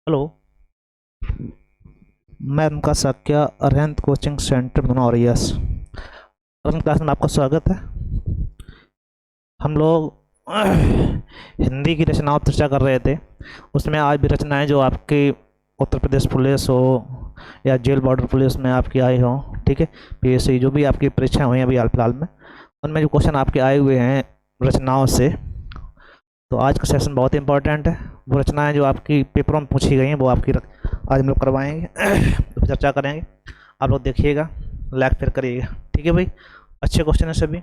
Hello. मैं उनका Sakya Arihant coaching centre मनोरियस। अगली क्लास में आपका स्वागत है। हम लोग हिंदी की रचनाओं पर चर्चा कर रहे थे। उसमें आज भी रचनाएं जो आपकी उत्तर प्रदेश पुलिस हो या जेल बॉर्डर पुलिस में आपकी आई हो, ठीक है, पीएससी जो भी आपकी परीक्षाएं हुई हैं अभी हाल फिलहाल में, उनमें जो क्वेश्चन आपके आए हुए हैं रचनाओं से, तो आज का सेशन बहुत ही इंपॉर्टेंट है। वो रचनाएं जो आपकी पेपरों में पूछी गई हैं वो आपकी आज हम लोग करवाएंगे तो चर्चा करेंगे। आप लोग देखिएगा, लाइक फिर करिएगा, ठीक है भाई। अच्छे क्वेश्चन है, सभी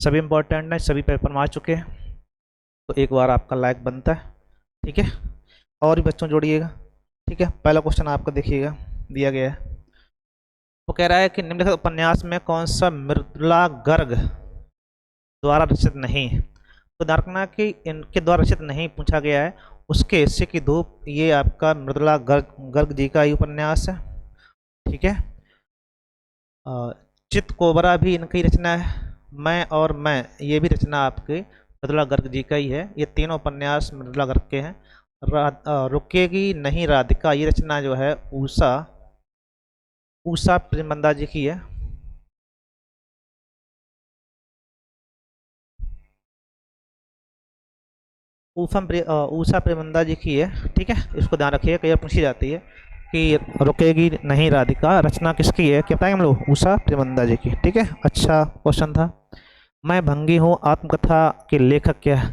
सभी इंपॉर्टेंट है, सभी पेपर में आ चुके हैं, तो एक बार आपका लाइक बनता है, ठीक है। और भी बच्चों जोड़िएगा, ठीक है। पहला क्वेश्चन आपका देखिएगा, दिया गया है। वो कह रहा है कि निम्नलिखित उपन्यास में कौन सा मृदुला गर्ग द्वारा रचित नहीं है। तो ध्यान रखना कि इनके द्वारा रचित नहीं पूछा गया है। उसके हिस्से की धूप, ये आपका मृदुला गर्ग जी का ही उपन्यास है, ठीक है। चित कोबरा भी इनकी रचना है। मैं और मैं, ये भी रचना आपके मृदुला गर्ग जी का ही है। ये तीनों उपन्यास मृदुला गर्ग के हैं। रुकेगी नहीं राधिका, ये रचना जो है ऊषा ऊषा प्रेमनंदा जी की है। ऊषा प्रेमनंदा जी की है, ठीक है। इसको ध्यान रखिए, कई बार पूछी जाती है कि रुकेगी नहीं राधिका रचना किसकी है, क्या बताएंगे हम लोग, ऊषा प्रेमनंदा जी की, ठीक है। अच्छा क्वेश्चन था। मैं भंगी हूँ आत्मकथा के लेखक क्या है।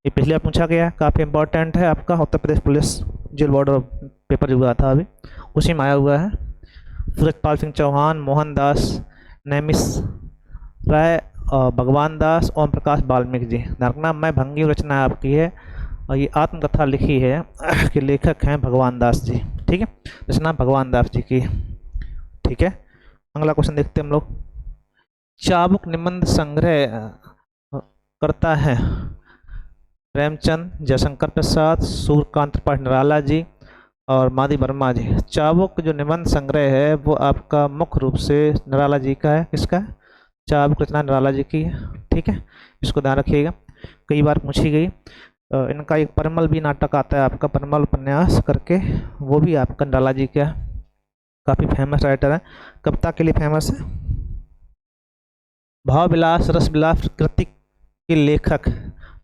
ये पिछले बार पूछा गया है, काफ़ी इंपॉर्टेंट है आपका Uttar Pradesh police jail border paper जो हुआ था अभी, उसी में आया हुआ है। सूरजपाल सिंह चौहान, मोहनदास नैमिष राय, भगवान दास, ओम प्रकाश वाल्मीकि जी। रखना मैं भंगी रचना आपकी है और ये आत्मकथा लिखी है कि लेखक हैं भगवान दास जी, ठीक है। रचना भगवान दास जी की, ठीक है। अगला क्वेश्चन देखते हैं हम लोग। चाबुक निबंध संग्रह करता है प्रेमचंद, जयशंकर प्रसाद, सूर्यकांत त्रिपाठी निराला जी और मादी वर्मा जी। चाबुक जो निबंध संग्रह है वो आपका मुख्य रूप से निराला जी का है। किसका है? चाबुक रचना निराला जी की है, ठीक है। इसको ध्यान रखिएगा, कई बार पूछी गई। इनका एक परिमल भी नाटक आता है आपका, परिमल उपन्यास करके, वो भी आपका निराला जी का है। काफ़ी फेमस राइटर है, कविता के लिए फेमस है। भाव विलास रस विलास कृति के लेखक,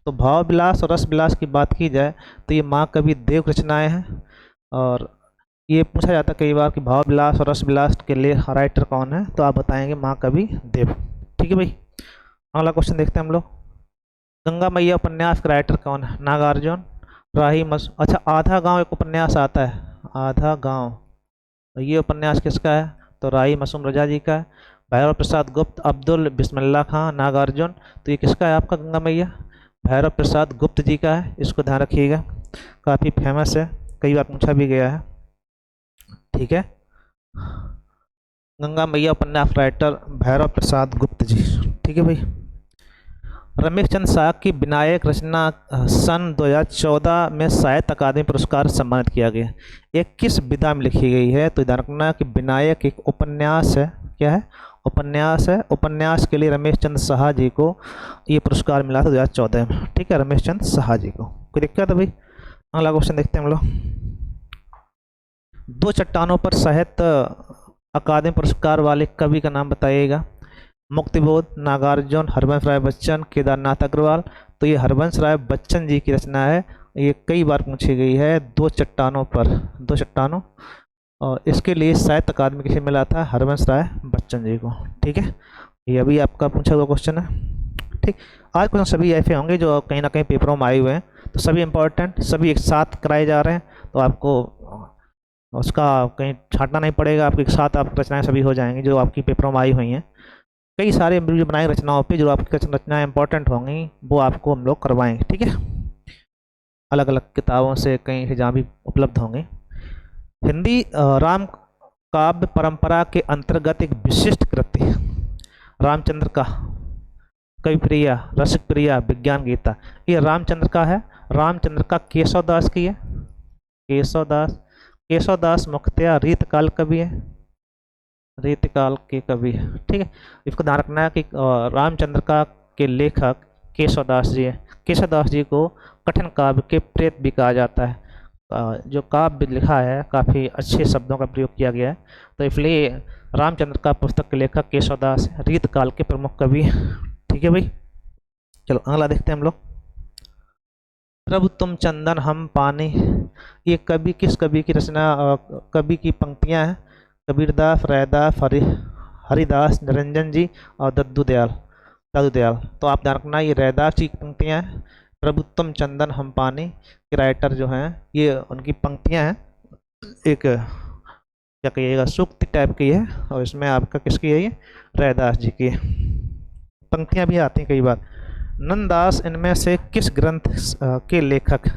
तो भाव विलास और रस विलास की बात की जाए तो ये महाकवि देव रचनाएं हैं। और ये पूछा जाता है कई बार कि भाव विलास और रस विलास के लिए राइटर कौन है, तो आप बताएंगे महाकवि देव, ठीक है भाई। अगला क्वेश्चन देखते हैं हम लोग। गंगा मैया उपन्यास का राइटर कौन है? नागार्जुन, राही मस अच्छा, आधा गांव एक उपन्यास आता है, आधा गांव, तो ये उपन्यास किसका है? तो राही मासूम रजा जी का है। भैरव प्रसाद गुप्त, अब्दुल बिस्मिल्लाह खां, नागार्जुन, तो ये किसका है आपका गंगा मैया? भैरव प्रसाद गुप्त जी का है। इसको ध्यान रखिएगा, काफ़ी फेमस है, कई बार पूछा भी गया है, ठीक है। गंगा मैया उपन्यास राइटर भैरव प्रसाद गुप्त जी, ठीक है भाई। रमेश चंद्र शाह की विनायक रचना सन 2014 में साहित्य अकादमी पुरस्कार सम्मानित किया गया। एक किस विधा में लिखी गई है? तो ध्यान रखना कि विनायक एक उपन्यास है। क्या है? उपन्यास है। उपन्यास के लिए रमेश चंद्र शाह जी को ये पुरस्कार मिला था 2014 में, ठीक है, रमेश चंद्र शाह जी को। कोई दिक्कत है भाई? अगला क्वेश्चन देखते हैं हम लोग। दो चट्टानों पर साहित्य अकादमी पुरस्कार वाले कवि का नाम बताइएगा। मुक्तिबोध, नागार्जुन, हरवंश राय बच्चन, केदारनाथ अग्रवाल, तो ये हरवंश राय बच्चन जी की रचना है। ये कई बार पूछी गई है, दो चट्टानों पर, दो चट्टानों, और इसके लिए साहित्य अकादमी किसे मिला था? हरवंश राय बच्चन जी को, ठीक है। ये अभी आपका पूछा हुआ क्वेश्चन है, ठीक। आज क्वेश्चन सभी ऐसे होंगे जो कहीं ना कहीं पेपरों में आए हुए हैं, तो सभी इंपॉर्टेंट, सभी एक साथ कराए जा रहे हैं, तो आपको उसका कहीं छांटना नहीं पड़ेगा, आपके एक साथ आप रचनाएं सभी हो जाएंगी जो आपकी पेपरों में आई हुई हैं। कई सारे जो बनाए रचनाओं पे जो आपकी रचनाएं इंपॉर्टेंट होंगी वो आपको हम लोग करवाएंगे, ठीक है। अलग अलग किताबों से कहीं जहाँ भी उपलब्ध होंगे। हिंदी राम काव्य परंपरा के अंतर्गत एक विशिष्ट कृति रामचंद्र का कवि प्रिया, रसिक प्रिया, विज्ञान गीता, ये रामचंद्र का है। रामचंद्र का केशव दास की है। केशव दास मुख्यतया रीतकाल कवि है, रीतकाल के कवि है, ठीक है। इसको ध्यान रखना है कि रामचंद्र का के लेखक केशव दास जी है। केशव दास जी को कठिन काव्य के प्रेत भी कहा जाता है। जो काव्य लिखा है काफ़ी अच्छे शब्दों का प्रयोग किया गया है। तो इसलिए रामचंद्र का पुस्तक के लेखक केशवदास रीत काल के प्रमुख कवि। ठीक है भाई, चलो अगला देखते हैं हम लोग। प्रभु तुम चंदन हम पानी, ये कवि किस कवि की रचना, कवि की पंक्तियां हैं? कबीरदास, रैदास, हरिदास, निरंजन जी और दादू दयाल। तो आप ध्यान रखना, ये रैदास की पंक्तियां हैं। प्रभु तुम चंदन हम पानी के राइटर जो हैं, ये उनकी पंक्तियां हैं। एक क्या कहिएगा, सूक्ति टाइप की है, और इसमें आपका किसकी है, ये रैदास जी की पंक्तियां भी आती हैं कई बार। नंददास इनमें से किस ग्रंथ के लेखक?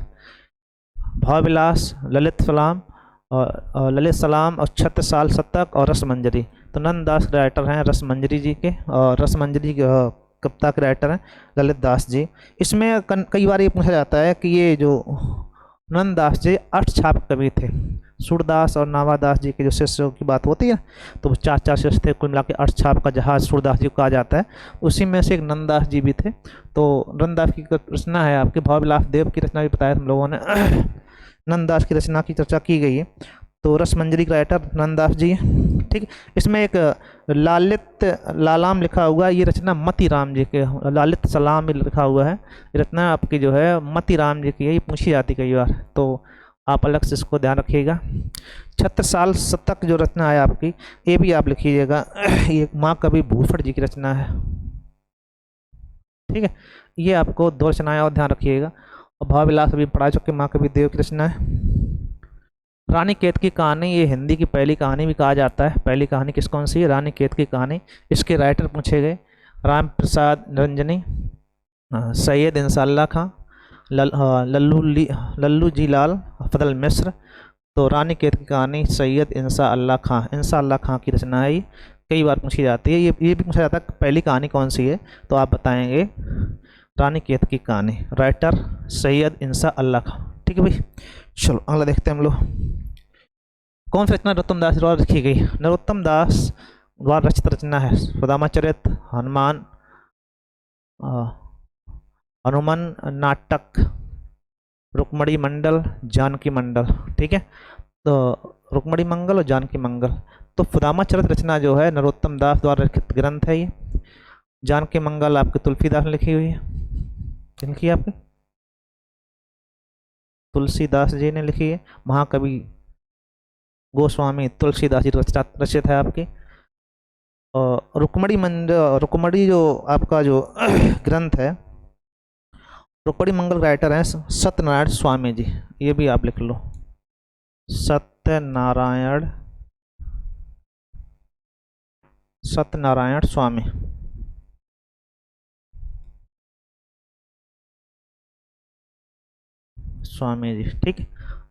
भावविलास, ललित सलाम और ललित सलाम और छत्रसाल शतक और रसमंजरी। तो नंददास राइटर हैं रसमंजरी जी के, और रसमंजरी कविता के राइटर हैं ललित दास जी। इसमें कई बार ये पूछा जाता है कि ये जो नंददास जी अष्टछाप कवि थे। सूरदास और नावादास जी के जो शिष्यों की बात होती है, तो चार चार शिष्य थे, कुल मिला के अष्टछाप का जहाज सूरदास जी को कहा जाता है। उसी में से एक नंददास जी भी थे। तो नंददास की रचना है आपके भावविलास देव की रचना भी बताया हम लोगों ने। नंददास की रचना की चर्चा की गई है। तो रसमंजरी का राइटर नंददास जी है। ठीक, इसमें एक लालित लालाम लिखा हुआ है, ये रचना मती राम जी के, लालित सलाम लिखा हुआ है, ये रचना आपकी जो है मती राम जी की है। ये पूछी जाती कई बार, तो आप अलग से इसको ध्यान रखिएगा। छत्रसाल शतक जो रचना है आपकी, ये भी आप लिखिएगा, ये माँ कवि भूषण जी की रचना है। ठीक है, ये आपको दो रचनाएं और ध्यान रखिएगा। और भावविलास अभी पढ़ा चुके, माँ कवि देव की रचना है। रानी केत की कहानी, ये हिंदी की पहली कहानी भी कहा जाता है। पहली कहानी किस कौन सी है? रानी केत की कहानी। इसके राइटर पूछे गए राम प्रसाद निरंजनी, सैयद इंसाल्लाह खां, लल्लू जी लाल, फजल मिस्र। तो रानी केत की कहानी सैयद इंसा अल्लाह खां की रचना है। कई बार पूछी जाती है, ये भी पूछा जाता है पहली कहानी कौन सी है, तो आप बताएंगे रानी केत की कहानी, राइटर सैयद इंसा अल्लाह खां। ठीक है भाई, चलो अगला देखते हैं हम लोग। कौन सी रचना नरोत्तम दास द्वारा लिखी गई? नरोत्तम दास द्वारा रचित रचना है सुदामाचरित, हनुमान नाटक, रुक्मणी मंडल, जानकी मंडल। ठीक है, तो रुक्मणी मंगल और जानकी मंगल। तो सुदामाचरित रचना जो है नरोत्तम दास द्वारा लिखित ग्रंथ है ये। जानकी मंगल आपके तुलसीदास ने लिखी हुई है। किनकी है आपकी? तुलसीदास जी ने लिखी है। महाकवि गोस्वामी तुलसीदास जी रचित है आपकी। और रुक्मणी जो आपका जो ग्रंथ है, रुक्मणी मंगल राइटर हैं सत्यनारायण स्वामी जी। ये भी आप लिख लो, सत्यनारायण स्वामी। स्वामी जी, ठीक है।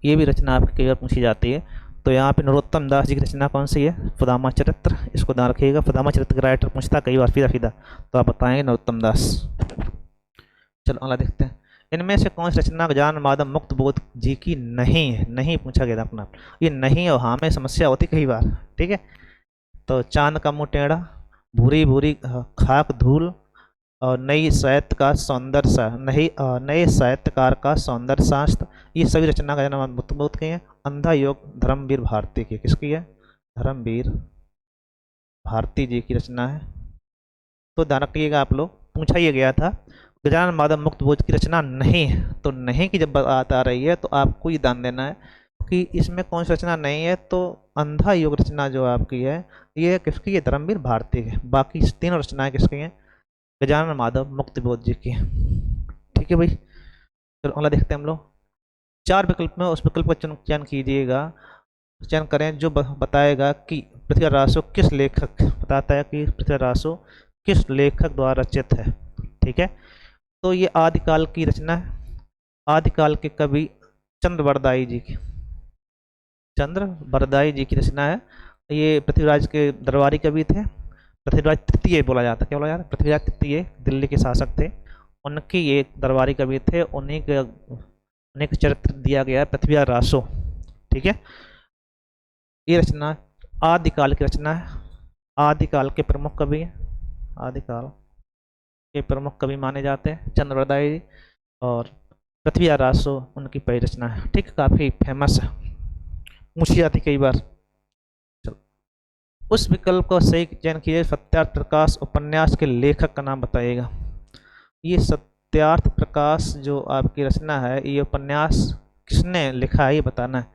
ये भी रचना आपकी कई बार पूछी जाती है। तो यहाँ पे नरोत्तम दास जी की रचना कौन सी है? फुदामा चरित्र। इसको ध्यान रखिएगा, फुदामा चरित्र का राइटर पूछता कई बार सीधा सीधा, तो आप बताएंगे नरोत्तम दास। चलो अगला देखते हैं। इनमें से कौन सी रचना गजानन माधव मुक्त बोध जी की नहीं है? नहीं पूछा गया था अपना, ये नहीं और हाँ में समस्या होती कई बार। ठीक है, तो चांद का मुँह टेढ़ा, भूरी भूरी खाक धूल, और नई साहित्यकार का सौंदर्य शास्त्र, ये सभी रचना गजानन मुक्त बोध की हैं। अंधा योग धर्मवीर भारती की, किसकी है? धर्मवीर भारती जी की रचना है। तो ध्यान रखिएगा आप लोग, पूछा ही गया था गजानन माधव मुक्त बोध की रचना नहीं है। तो नहीं की जब बात आ रही है तो आपको ये ध्यान देना है कि इसमें कौन सी रचना नहीं है। तो अंधा योग रचना जो आपकी है, ये किसकी है? धर्मवीर भारती की। बाकी तीनों रचनाएं किसकी हैं? गजानन माधव मुक्त बोध जी की। ठीक है भाई, चलो अगला देखते हैं हम लोग। 4 विकल्प में उस विकल्प का चयन कीजिएगा, चयन करें जो बताएगा कि पृथ्वीराज रासो किस लेखक, बताता है कि पृथ्वीराज रासो किस लेखक द्वारा रचित है। ठीक है, तो ये आदिकाल की रचना है, आदिकाल के कवि चंद्रवरदाई जी की, चंद्रवरदाई जी की रचना है। ये पृथ्वीराज के दरबारी कवि थे। पृथ्वीराज तृतीय बोला जाता है, क्या बोला जाता है? पृथ्वीराज तृतीय दिल्ली के शासक थे, उनके ये दरबारी कवि थे। उन्हीं के चरित्र दिया गया है पृथ्वीराज रासो। ठीक है, ये रचना आदिकाल की रचना है। आदिकाल के प्रमुख कवि हैं, आदिकाल के प्रमुख कवि माने जाते हैं चंद्रवरदाई जी। और पृथ्वी आरासो उनकी पहली रचना है। ठीक, काफ़ी फेमस है, पूछी जाती कई बार। चलो, उस विकल्प को सही चयन कीजिए। सत्यार्थ प्रकाश उपन्यास के लेखक का नाम बताइएगा। ये सत्यार्थ प्रकाश जो आपकी रचना है, ये उपन्यास किसने लिखा है ये बताना है।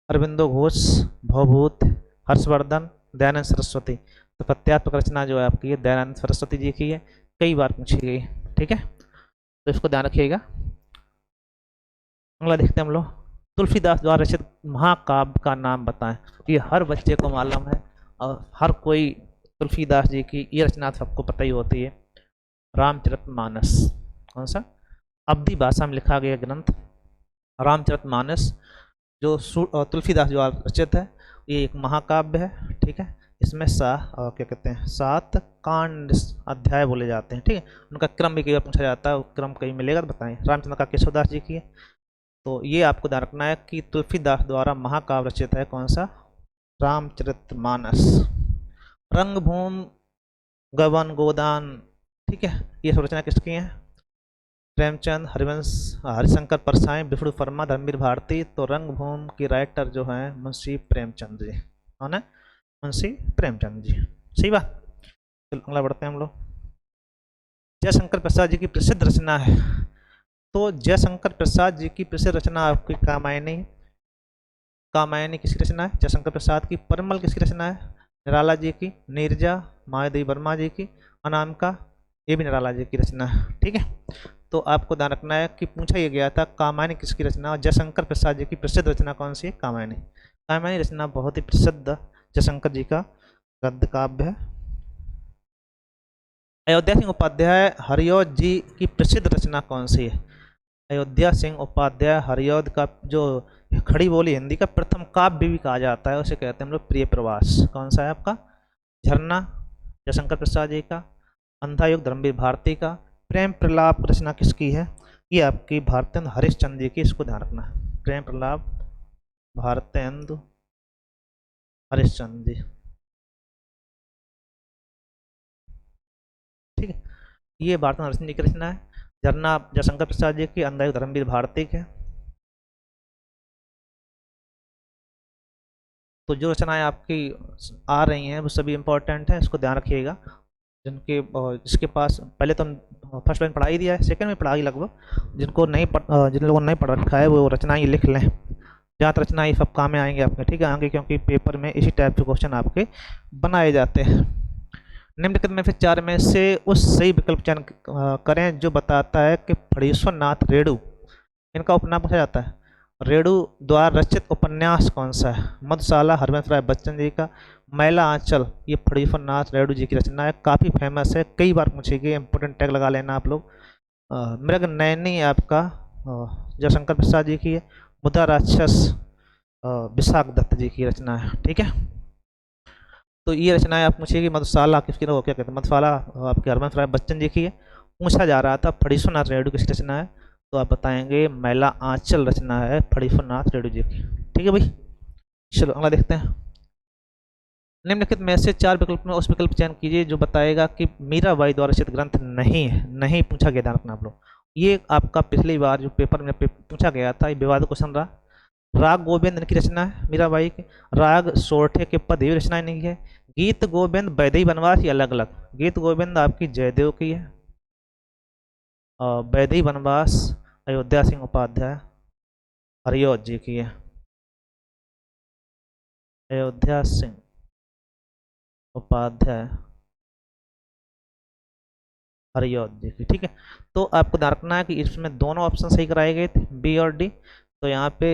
अरविंदो घोष, भवभूत, हर्षवर्धन, दयानंद सरस्वती। तो सत्यात्मक रचना जो है आपकी है दयानंद सरस्वती जी की है, कई बार पूछी गई। ठीक है, तो इसको ध्यान रखिएगा। अगला देखते हैं हम लोग। तुलसीदास द्वारा रचित महाकाव्य का नाम बताएं। ये हर बच्चे को मालूम है और हर कोई तुलसीदास जी की ये रचना सबको पता ही होती है, रामचरितमानस। कौन सा? अवधी भाषा में लिखा गया ग्रंथ रामचरितमानस, जो तुलसीदास द्वारा रचित है। ये एक महाकाव्य है। ठीक है, इसमें क्या कहते हैं 7 कांड अध्याय बोले जाते हैं। ठीक है, उनका क्रम भी कई बार पूछा जाता है, वो क्रम कहीं मिलेगा तो बताएं। रामचंद्र का केशवदास जी की है। तो ये आपको ध्यान रखना है कि तुलसीदास द्वारा महाकाव्य रचित है कौन सा? रामचरितमानस। रंगभूमि, गबन, गोदान, ठीक है, ये सब रचना किसकी हैं? प्रेमचंद, हरिवंश, हरिशंकर परसाई, विष्णु वर्मा, धर्मवीर भारती। तो रंगभूमि की राइटर जो है मुंशी प्रेमचंद जी। कौन है? मुंशी प्रेमचंद जी। सही बात। चलो अगला बढ़ते हैं हम लोग। जयशंकर प्रसाद जी की प्रसिद्ध रचना है। तो जयशंकर प्रसाद जी की प्रसिद्ध रचना आपकी कामायनी। कामायनी किसकी रचना है? जयशंकर प्रसाद की। परमल किसकी रचना है? निराला जी की। नीरजा मायादेवी वर्मा जी की। अनामिका, ये भी निराला जी की रचना है। ठीक है, तो आपको ध्यान रखना है कि पूछा यह गया था कामायनी किसकी रचना। जयशंकर प्रसाद जी की प्रसिद्ध रचना कौन सी है? कामायनी। कामायनी रचना बहुत ही प्रसिद्ध जयशंकर जी का गद्य काव्य है। अयोध्या सिंह उपाध्याय हरिऔध जी की प्रसिद्ध रचना कौन सी है? अयोध्या सिंह उपाध्याय हरिऔध का जो खड़ी बोली हिंदी का प्रथम काव्य भी कहा जाता है, उसे कहते हैं हम लोग प्रिय प्रवास। कौन सा है आपका? झरना जयशंकर प्रसाद जी का। अंधा युग धर्मवीर भारती का। प्रेम प्रलाप रचना किसकी है? ये आपकी भारतेंदु हरिश्चंद्र जी की। इसको ध्यान रखना है। प्रेम प्रलाप भारतेंदु हरिश्चंद्र जी। ठीक है, ये भारतेंदु हरिश्चंद्र जी की रचना है। झरना जयशंकर प्रसाद जी की। अंधा युग धर्मवीर भारती के। तो जो रचनाएं आपकी आ रही हैं वो सभी इंपॉर्टेंट हैं, इसको ध्यान रखिएगा। जिनके जिसके पास पहले तो हम फर्स्ट लाइन पढ़ा ही दिया है, सेकंड में पढ़ा ही लगभग। जिन लोगों ने नहीं पढ़ रखा है वो रचनाएं लिख लें। जहाँ रचना ये सब काम में आएंगे आपके। ठीक है, आगे क्योंकि पेपर में इसी टाइप के क्वेश्चन आपके बनाए जाते हैं। निम्नलिखित में से 4 में से उस सही विकल्प चयन करें जो बताता है कि फणीश्वर नाथ रेणु इनका उपनाम पूछा जाता है। रेणु द्वारा रचित उपन्यास कौन सा है? मधुशाला हरवंश राय बच्चन जी का। मैला आंचल, ये फणीश्वर नाथ रेणु जी की रचना है, काफ़ी फेमस है, कई बार पूछी गई। इंपोर्टेंट टैग लगा लेना आप लोग। मृग नैनी आपका जयशंकर प्रसाद जी की है। मुदा राक्षस विशाख दत्त जी की रचना है। ठीक है, तो ये रचनाएं आप पूछिएगी। मधुशाला किसकी, क्या कहते हैं, मधुशाला आपके हरवंश राय बच्चन जी की है। पूछा जा रहा था फणीश्वर नाथ रेणु किसकी रचना है, तो आप बताएंगे मैला आंचल रचना है फणीश्वर नाथ रेणु जी की। ठीक है भाई, चलो अगला देखते हैं। निम्नलिखित में से 4 विकल्प में उस विकल्प चयन कीजिए जो बताएगा कि मीराबाई द्वारा रचित ग्रंथ नहीं है। नहीं पूछा गया, ध्यान रखना आप लोग। ये आपका पिछली बार जो पेपर में पूछा गया था, ये विवाद क्वेश्चन रहा। राग गोविंद इनकी रचना है मीराबाई की। राग सोरठे के पद, ये रचना इनकी है। गीत गोविंद वैदेही वनवास, ये अलग अलग। गीत गोविंद आपकी जयदेव की है। वैदेही वनवास अयोध्या सिंह उपाध्याय हरिऔध जी की है। अयोध्या सिंह उपाध्याय हरिऔध जी की। ठीक है, तो आपको ध्यान रखना है कि इसमें दोनों ऑप्शन सही कराए गए थे, बी और डी। तो यहाँ पे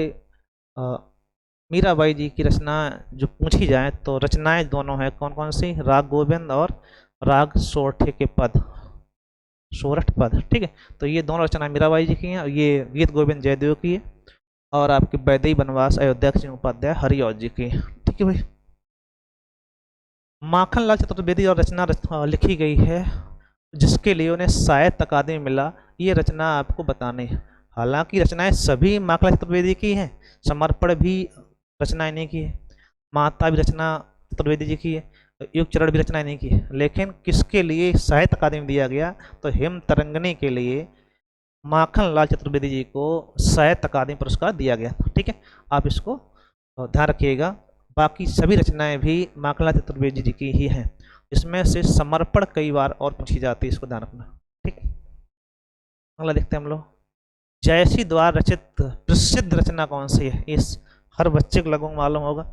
मीराबाई जी की रचना जो पूछी जाए तो रचनाएं दोनों हैं कौन कौन सी? राग गोविंद और राग सोरठे के पद, सोरठ पद। ठीक है, तो ये दोनों रचनाएं मीराबाई जी की हैं। ये गीत गोविंद जयदेव की है और आपकी वैदेही वनवास अयोध्या सिंह उपाध्याय हरिऔध जी की। ठीक है भाई। माखनलाल चतुर्वेदी और रचना लिखी गई है जिसके लिए उन्हें साहित्य अकादमी मिला, ये रचना आपको बतानी है। हालांकि रचनाएं सभी माखनलाल चतुर्वेदी की हैं, समर्पण भी रचना इन्हीं की है, माता भी रचना चतुर्वेदी जी की है, युग चरण भी रचना इन्हीं की है। लेकिन किसके लिए साहित्य अकादमी दिया गया? तो हेम तरंगनी के लिए माखन लाल चतुर्वेदी जी को साहित्य अकादमी पुरस्कार दिया गया। ठीक है, आप इसको ध्यान रखिएगा। बाकी सभी रचनाएं भी माखन लाल चतुर्वेदी जी की ही हैं। इसमें से समर्पण कई बार और पूछी जाती है, इसको ध्यान रखना। ठीक, अगला देखते हैं हम लोग। जयसी द्वारा रचित प्रसिद्ध रचना कौन सी है? इस हर बच्चे को लगभग मालूम होगा,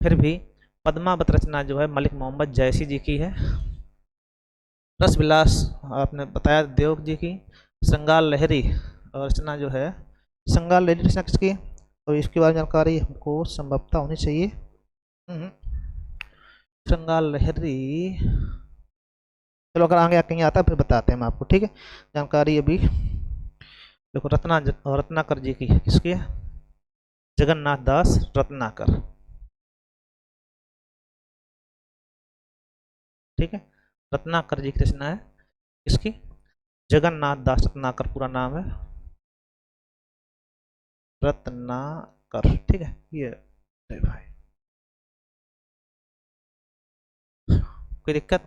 फिर भी पद्मावत रचना जो है मलिक मोहम्मद जयसी जी की है। रस विलास आपने बताया देव जी की। श्रृंगार लहरी रचना जो है, श्रृंगार लहरी रचना किसकी है? तो इसके बारे में जानकारी हमको संभवतः होनी चाहिए। श्रृंगार लहरी, चलो अगर आगे कहीं आता है फिर बताते हैं हम आपको। ठीक है, जानकारी अभी देखो। रत्नाकर जी की है, किसकी है? जगन्नाथ दास रत्नाकर। ठीक है, रत्नाकर जी की रचना है, किसकी? जगन्नाथ दास रत्नाकर पूरा नाम है, रत्नाकर। ठीक है, ये भाई कोई दिक्कत?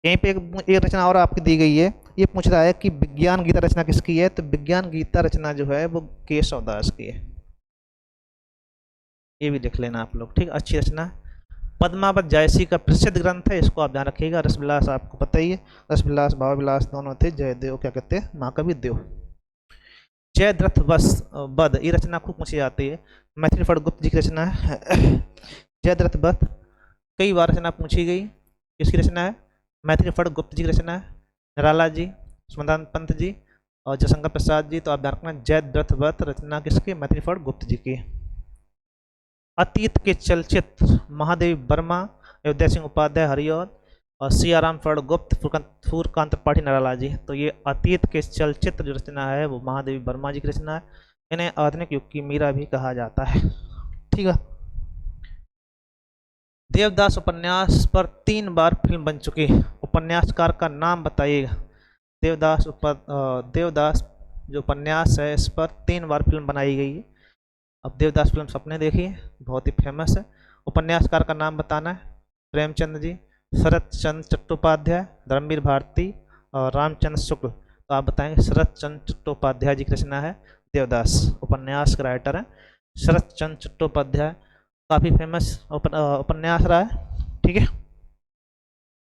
यहीं पे एक रचना और आपकी दी गई है। ये पूछ रहा है कि विज्ञान गीता रचना किसकी है? तो विज्ञान गीता रचना जो है वो केशव दास की है। ये भी लिख लेना आप लोग। ठीक, अच्छी रचना। पद्मावत जयसी का प्रसिद्ध ग्रंथ है, इसको आप ध्यान रखिएगा। रसविलास आपको पता ही है, रसविलास भावविलास दोनों थे। जयदेव क्या कहते हैं? महाकवि देव। जयद्रथ बध, ये रचना खूब पूछी जाती है, मैथिली फड़गुप्त जी की रचना है। जयद्रथ बध कई बार रचना पूछी गई, किसकी रचना है? मैथिली फड़गुप्त जी की रचना है। निराला जी, सुमदान पंत जी और जयशंकर प्रसाद जी। तो आप ध्यान रखना, जयद्रथ बध रचना किसकी? मैथिली फड़गुप्त जी की। अतीत के चलचित्र महादेवी वर्मा, अयोध्या सिंह उपाध्याय हरिऔध और सियाराम फड़गुप्त, फूलकांत त्रिपाठी निराला जी। तो ये अतीत के चलचित्र जो रचना है वो महादेवी वर्मा जी की रचना है। इन्हें आधुनिक युग की मीरा भी कहा जाता है। ठीक है, देवदास उपन्यास पर 3 बार फिल्म बन चुकी है। उपन्यासकार का नाम बताइएगा। देवदास जो उपन्यास है इस पर 3 बार फिल्म बनाई गई है। अब देवदास फिल्म सबने देखी है, बहुत ही फेमस है। उपन्यासकार का नाम बताना है। प्रेमचंद जी, शरत चंद्र चट्टोपाध्याय, धर्मवीर भारती और रामचंद्र शुक्ल। तो आप बताएंगे शरत चंद्र चट्टोपाध्याय जी की रचना है देवदास। उपन्यास के राइटर हैं शरत चंद्र चट्टोपाध्याय, काफ़ी फेमस उपन्यास रहा है। ठीक है,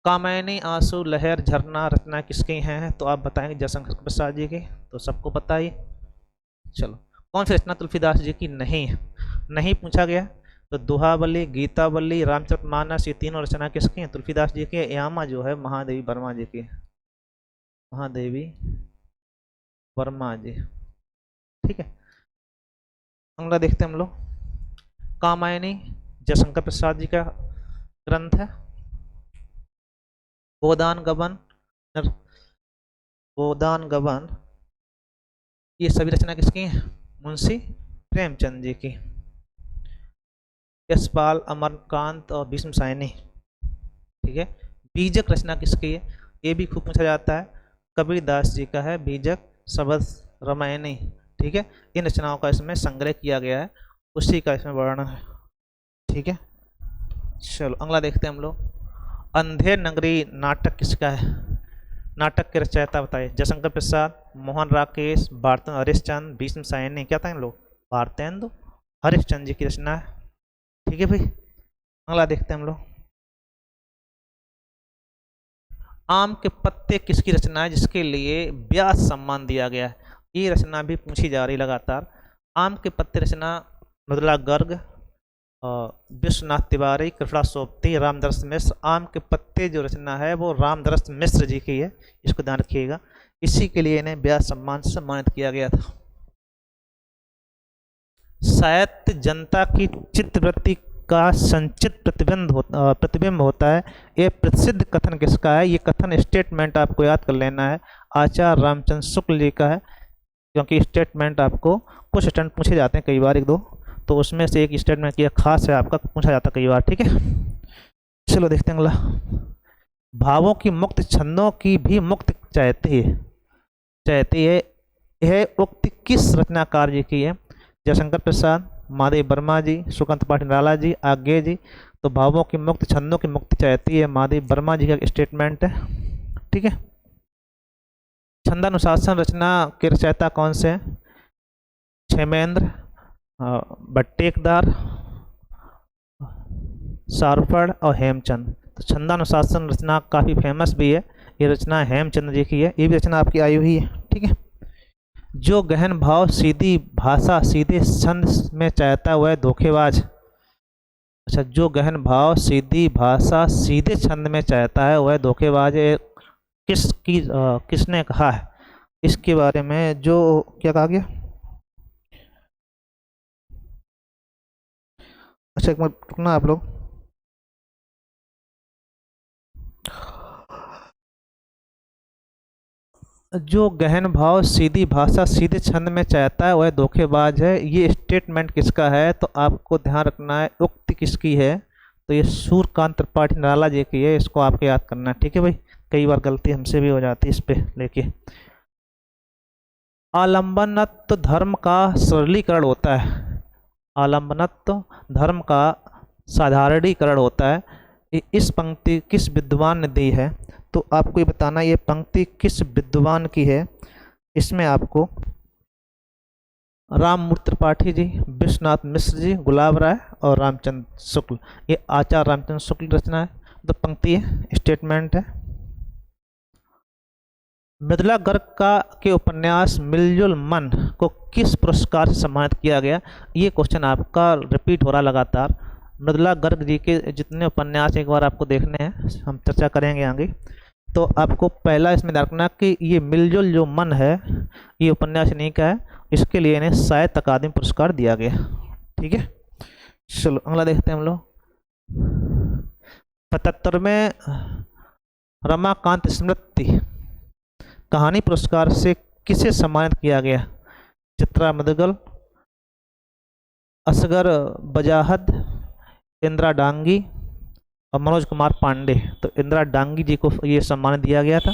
कामैनी आंसू लहर झरना रचना किसकी हैं? तो आप बताएंगे जयशंकर प्रसाद जी की। तो सबको पता ही। चलो, कौन सी रचना तुलसीदास जी की नहीं है? नहीं पूछा गया तो दोहावली, गीतावली, रामचरितमानस, ये तीनों रचना किसकी हैं? तुलसीदास जी की। यामा जो है महादेवी वर्मा जी की, महादेवी वर्मा जी। ठीक है, अगला देखते हैं हम लोग। कामायनी जयशंकर प्रसाद जी का ग्रंथ है। गोदान गबन, गोदान गबन, ये सभी रचना किसकी हैं? मुंशी प्रेमचंद जी की। यशपाल, अमरकांत और भीष्म सायनी। ठीक है, बीजक रचना किसकी है? ये भी खूब पूछा जाता है, कबीरदास जी का है बीजक शब्द रामायणी। ठीक है, इन रचनाओं का इसमें संग्रह किया गया है, उसी का इसमें वर्णन है। ठीक है, चलो अगला देखते हैं हम लोग। अंधेर नगरी नाटक किसका है? नाटक के रचयिता बताइए। जयशंकर प्रसाद, मोहन राकेश, भारतेंदु हरिश्चंद्र, भीष्म सायनी। क्या था इन लोग? भारतेंदु हरिश्चंद्र जी की रचना है। ठीक है भाई, अगला देखते हैं हम लोग। आम के पत्ते किसकी रचना है जिसके लिए व्यास सम्मान दिया गया है? ये रचना भी पूछी जा रही लगातार। आम के पत्ते रचना मृदुला गर्ग, विश्वनाथ तिवारी, कृष्णा सोपती, रामदरस मिश्र। आम के पत्ते जो रचना है वो रामदरस मिश्र जी की है, इसको ध्यान रखिएगा। इसी के लिए इन्हें व्यास सम्मान से सम्मानित किया गया था। साहित्य जनता की चित्तवृत्ति का संचित प्रतिबिंब होता है। ये प्रसिद्ध कथन किसका है? ये कथन स्टेटमेंट आपको याद कर लेना है, आचार्य रामचंद्र शुक्ल जी का है। क्योंकि स्टेटमेंट आपको कुछ स्टैंड पूछे जाते हैं कई बार, 1-2, तो उसमें से एक स्टेटमेंट किया खास है आपका, पूछा जाता कई बार। ठीक है, चलो देखते हैं अगला। भावों की मुक्त, छंदों की भी मुक्त चाहती है। यह उक्ति किस रचनाकार जी की है? जयशंकर प्रसाद, महादेवी वर्मा जी, फूलकांत त्रिपाठी निराला जी, आज्ञे जी। तो भावों की मुक्त, छंदों की मुक्ति चाहती है, महादेवी वर्मा जी का स्टेटमेंट है। ठीक है, छंदानुशासन रचना के रचयिता कौन से हैं? क्षेमेंद्र, बट्टेकदार, सारफड़ और हेमचंद। तो छंदानुशासन रचना काफ़ी फेमस भी है, ये रचना हेमचंद जी की है, ये भी रचना आपकी आई हुई है। ठीक है। जो गहन भाव सीधी भाषा सीधे छंद में चाहता है वह धोखेबाज। अच्छा, जो गहन भाव सीधी भाषा सीधे छंद में चाहता है वह धोखेबाज है। किसने कहा है इसके बारे में? जो क्या कहा गया? अच्छा एक मिनट रुकना आप लोग। जो गहन भाव सीधी भाषा सीधे छंद में चाहता है वह धोखेबाज है, ये स्टेटमेंट किसका है? तो आपको ध्यान रखना है उक्ति किसकी है। तो ये सूर्यकांत त्रिपाठी निराला जी की है, इसको आपको याद करना है। ठीक है भाई, कई बार गलती हमसे भी हो जाती है इस पे लेके। आलंबनत्व धर्म का सरलीकरण होता है। आलंबनत्व धर्म का साधारणीकरण होता है। इस पंक्ति किस विद्वान ने दी है? तो आपको ये बताना ये पंक्ति किस विद्वान की है। इसमें आपको राममूर्ति त्रिपाठी जी, विश्वनाथ मिश्र जी, गुलाब राय और रामचंद्र शुक्ल, ये आचार्य रामचंद्र शुक्ल रचना है। तो पंक्ति है, स्टेटमेंट है। मृदुला गर्ग का के उपन्यास मिलजुल मन को किस पुरस्कार से सम्मानित किया गया? ये क्वेश्चन आपका रिपीट हो रहा लगातार। मृदुला गर्ग जी के जितने उपन्यास एक बार आपको देखने हैं, हम चर्चा करेंगे आगे। तो आपको पहला इसमें रखना कि ये मिलजुल जो मन है ये उपन्यास इन्हीं का है, इसके लिए इन्हें साहित्य अकादमी पुरस्कार दिया गया। ठीक है, चलो अगला देखते हैं हम लोग। 75वें रमाकांत स्मृति कहानी पुरस्कार से किसे सम्मानित किया गया? चित्रा मुदगल, असगर बजाहद, इंदिरा डांगी और मनोज कुमार पांडे। तो इंदिरा डांगी जी को ये सम्मान दिया गया था,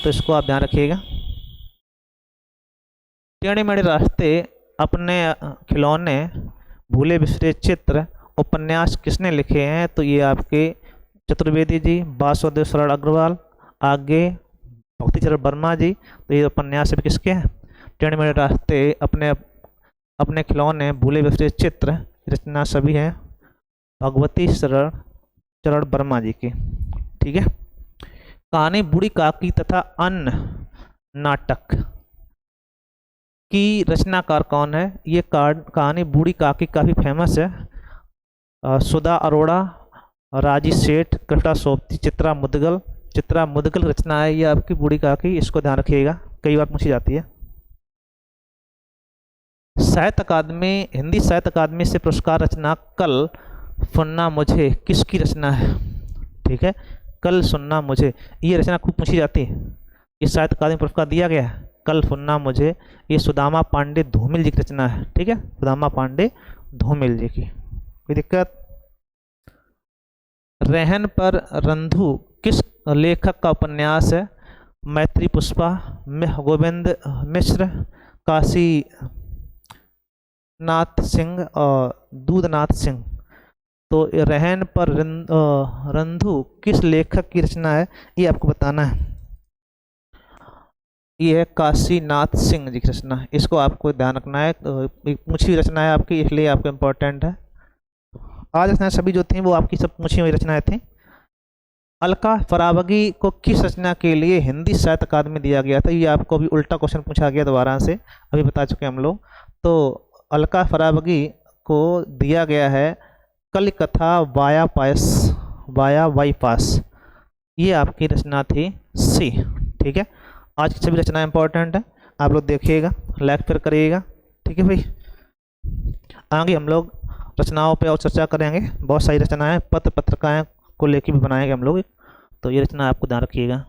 तो इसको आप ध्यान रखिएगा। टेढ़े मेढ़े रास्ते, अपने खिलौने, भूले बिसरे चित्र उपन्यास किसने लिखे हैं? तो ये आपके चतुर्वेदी जी, वासुदेव शरण अग्रवाल, आगे भक्तिचरण वर्मा जी। तो ये उपन्यास भी किसके हैं? टेढ़े मेढ़े रास्ते, अपने खिलौने, भूले बिसरे चित्र, रचना सभी हैं भगवती चरण वर्मा जी की। ठीक है। कहानी बूढ़ी काकी तथा अन्य नाटक की रचनाकार कौन है? ये कहानी बूढ़ी काकी काफ़ी फेमस है। सुधा अरोड़ा, राजी सेठ, कृष्णा सोबती, चित्रा मुदगल रचना है ये आपकी बूढ़ी काकी, इसको ध्यान रखिएगा, कई बार पूछी जाती है। साहित्य अकादमी, हिंदी साहित्य अकादमी से पुरस्कार रचना कल सुनना मुझे किसकी रचना है? ठीक है, कल सुनना मुझे, ये रचना खूब पूछी जाती है। ये साहित्य अकादमी पुरस्कार दिया गया है, कल सुनना मुझे, ये सुदामा पांडे धूमिल जी की रचना है। ठीक है, सुदामा पांडे धूमिल जी की। कोई दिक्कत? रहन पर रंधु किस लेखक का उपन्यास है? मैत्री पुष्पा, गोविंद मिश्र, काशी नाथ सिंह और दूधनाथ सिंह। तो रहन पर रंधु किस लेखक की रचना है? ये आपको बताना है। ये है काशीनाथ सिंह जी की रचना, इसको आपको ध्यान रखना है। मुछी रचना है आपकी, इसलिए आपको इम्पोर्टेंट है। आज रचनाएं सभी जो थी वो आपकी सब मुछी हुई रचनाएं थी। अलका फराबगी को किस रचना के लिए हिंदी साहित्य अकादमी दिया गया था? ये आपको अभी उल्टा क्वेश्चन पूछा गया दोबारा से, अभी बता चुके हम लोग। तो अलका फराबगी को दिया गया है कल कथा वाया बाईपास, ये आपकी रचना थी सी। ठीक है, आज की सभी रचना इंपॉर्टेंट है, आप लोग देखिएगा, लाइक फिर करिएगा। ठीक है भाई, आगे हम लोग रचनाओं पे और चर्चा करेंगे। बहुत सारी रचनाएं पत्रिकाएं को लेकर भी बनाएंगे हम लोग, तो ये रचना आपको ध्यान रखिएगा।